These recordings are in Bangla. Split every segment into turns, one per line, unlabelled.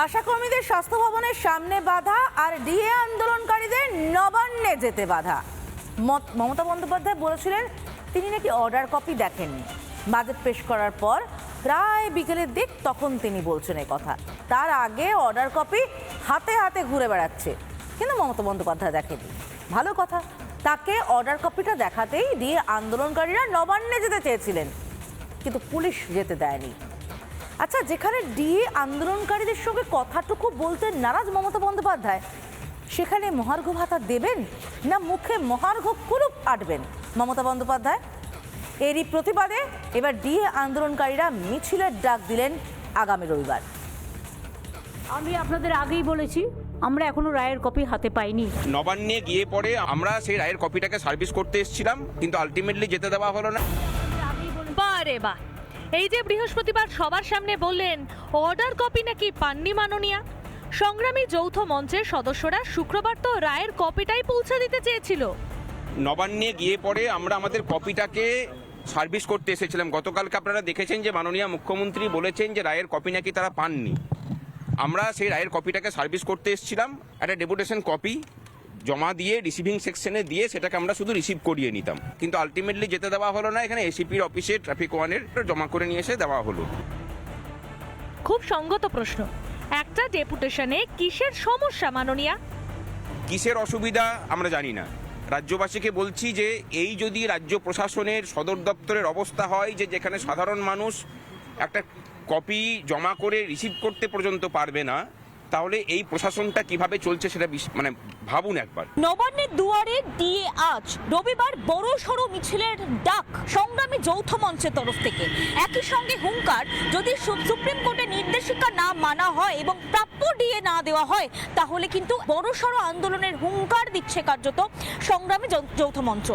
আশাকর্মীদের স্বাস্থ্য ভবনের সামনে বাধা আর ডিএ আন্দোলনকারীদের নবান্নে যেতে বাধা। মমতা বন্দ্যোপাধ্যায় বলেছিলেন তিনি নাকি অর্ডার কপি দেখেননি। বাজেট পেশ করার পর প্রায় বিকেলের দিক তখন তিনি বলছেন এই কথা। তার আগে অর্ডার কপি হাতে হাতে ঘুরে বেড়াচ্ছে, কিন্তু মমতা বন্দ্যোপাধ্যায় দেখেনি। ভালো কথা, তাকে অর্ডার কপিটা দেখাতেই ডিএ আন্দোলনকারীরা নবান্নে যেতে চেয়েছিলেন, কিন্তু পুলিশ যেতে দেয়নি। আচ্ছা, যেখানে ডিএ আন্দোলনকারীদের সঙ্গে কথাটুকু বলতে নারাজ মমতা বন্দ্যোপাধ্যায়, সেখানে মহার্ঘ ভাতা দেবেন না মুখে মহার্ঘ কুলুপ আটবেন মমতা বন্দ্যোপাধ্যায়? এরই প্রতিবাদে এবার ডিএ আন্দোলনকারীরা মিছিলের ডাক দিলেন আগামী রবিবার।
আমি আপনাদের আগেই বলেছি, আমরা এখনো রায়ের কপি হাতে পাইনি।
নবান্নে গিয়ে পরে আমরা সেই রায়ের কপিটাকে সার্ভিস করতে এসেছিলাম, কিন্তু আলটিমেটলি যেতে দেওয়া হলো না।
বারে বাহ, এই যে বৃহস্পতিবার সবার সামনে বললেন অর্ডার কপি নাকি পাননি মাননীয়া। সংগ্রামী যৌথ মঞ্চের সদস্যরা শুক্রবার তো রায়ের কপিটাই পৌঁছে দিতে চেয়েছিল।
নবান্নে গিয়ে পরে আমরা আমাদের কপিটাকে সার্ভিস করতে এসেছিলাম। গতকালকে আপনারা দেখেছেন যে মাননীয় মুখ্যমন্ত্রী বলেছেন যে রায়ের কপি নাকি তারা পাননি। আমরা সেই রায়ের কপিটাকে সার্ভিস করতে এসেছিলাম, একটা ডেপুটেশন কপি জমা দিয়ে রিসিভিং সেকশনে দিয়ে সেটাকে আমরা শুধু রিসিভ করিয়ে নিতাম, কিন্তু আলটিমেটলি যেতে দেওয়া হলো না। এখানে এসিপির অফিসে ট্রাফিক ওয়ানের জমা করে নিয়ে এসে দেওয়া হলো।
খুব সঙ্গত প্রশ্ন, একটা ডেপুটেশনে কিসের সমস্যা মাননীয়া?
কিসের অসুবিধা আমরা জানি না। রাজ্যবাসীকে বলছি যে এই যদি রাজ্য প্রশাসনের সদর দপ্তরের অবস্থা হয় যে যেখানে সাধারণ মানুষ একটা কপি জমা করে রিসিভ করতে পর্যন্ত পারবে না, তাহলে এই প্রশাসনটা কিভাবে চলছে সেটা মানে ভাবুন একবার।
নবান্নের দুয়ারে ডিএ আজ রবিবার বড় সড়ো মিছিলের ডাক সংগ্রামী যৌথ মঞ্চের তরফ থেকে। একই সঙ্গে হুঙ্কার, যদি সুপ্রিম কোর্টের নির্দেশিকা না মানা হয় এবং প্রাপ্য ডিএ না দেওয়া হয়, তাহলে কিন্তু বড় সড়ো আন্দোলনের হুঙ্কার দিচ্ছে কার্যত সংগ্রামী যৌথ মঞ্চ।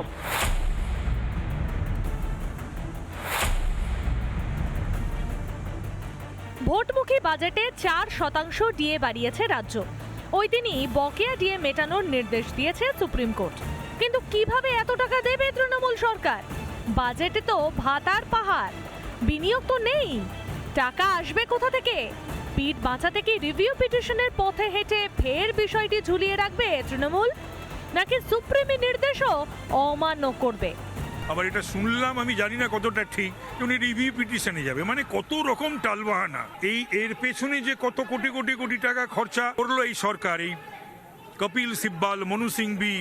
ভোটমুখী বাজেটে 4% ডিএ বাড়িয়েছে রাজ্য। ওই দিনই বকেয়া ডিএ মেটানোর নির্দেশ দিয়েছে সুপ্রিম কোর্ট। কিন্তু কিভাবে এত টাকা দেবে তৃণমূল সরকার? বাজেটে তো ভাতার পাহাড়, বিনিয়োগ তো নেই। টাকা আসবে কোথা থেকে? পিঠ বাঁচাতে কি রিভিউ পিটিশনের পথে হেঁটে ফের বিষয়টি ঝুলিয়ে রাখবে তৃণমূল, নাকি সুপ্রিমের নির্দেশও অমান্য করবে?
আবার এটা শুনলাম, আমি জানি না কতটা ঠিক, উনি রিভিউ পিটিশনে যাবে। মানে কত রকম টালবাহানা। এর পেছনে যে কত কোটি কোটি কোটি টাকা খরচা করলো এই সরকার, এই কপিল সিব্বাল, মনু সিংভি,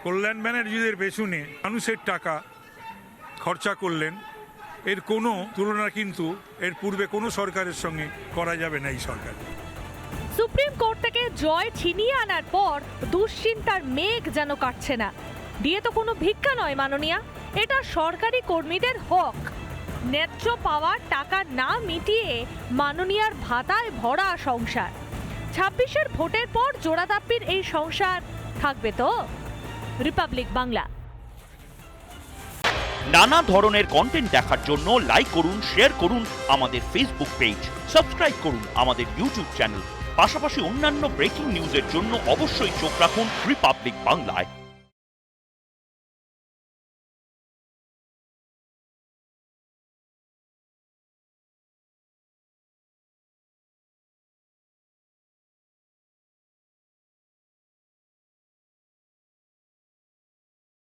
কল্যাণ ব্যানার্জিদের পেছনে মানুষের টাকা খরচা করলেন, এর কোনো তুলনা কিন্তু এর পূর্বে কোনো সরকারের সঙ্গে করা যাবে না এই সরকার।
সুপ্রিম কোর্ট থেকে জয় ছিনিয়ে আনার পর দুশ্চিন্তার মেঘ যেন কাটছে না। দিয়ে তো কোনো ভিক্ষা নয় মাননীয়া, এটা সরকারি কর্মীদের হক। ন্যায্য পাওয়ার টাকা না মিটিয়ে মাননীয়ার ভাতায় ভরা সংসার। 26-এর ভোটের পর জোড়াতাপ্পির এই সংসার থাকবে তো? রিপাবলিক বাংলা।
নানা ধরনের কন্টেন্ট দেখার জন্য লাইক করুন, শেয়ার করুন আমাদের ফেসবুক পেজ, সাবস্ক্রাইব করুন আমাদের ইউটিউব চ্যানেল। পাশাপাশি অন্যান্য ব্রেকিং নিউজের জন্য অবশ্যই চোখ রাখুন রিপাবলিক বাংলায়।